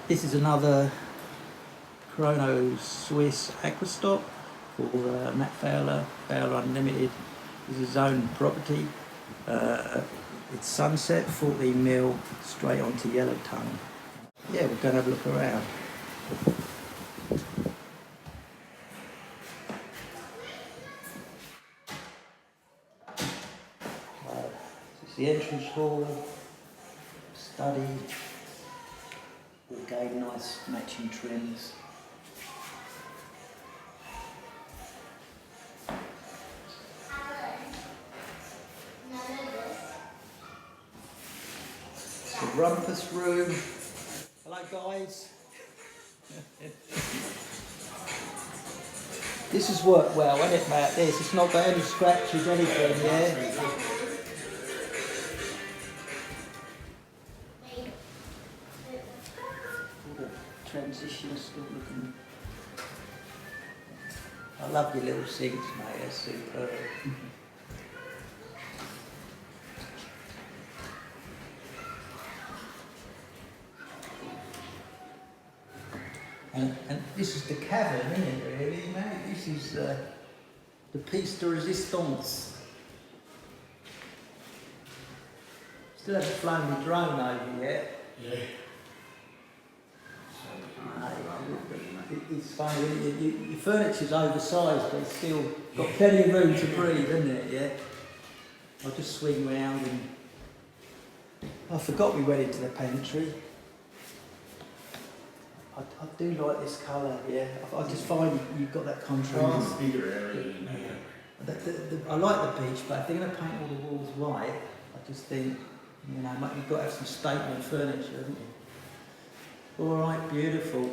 This is another Kronoswiss Aquastop for Matt Fowler Unlimited. This is his own property. It's sunset, 14mm, straight onto yellow tongue. Yeah, we're going to have a look around. This is the entrance hall, study, all again nice matching trims. The rumpus room. Hello guys. This has worked well, hasn't it, Matt? This, it's not got any scratches, anything, yeah? All the transitions still looking. I love your little sinks, mate, that's superb. And this is the cavern, isn't it, really, mate? This is the piece de resistance. Still haven't flown the drone over yet. Yeah. It's funny, your furniture's oversized, but it's still got plenty of room to breathe, isn't it, yeah? I'll just swing round and... I forgot we went into the pantry. I do like this colour, yeah. I just find you've got that contrast. Bigger area in here. I like the beach, but if they're going to paint all the walls white, I just think, you know, you've got to have some statement furniture, haven't you? All right, beautiful.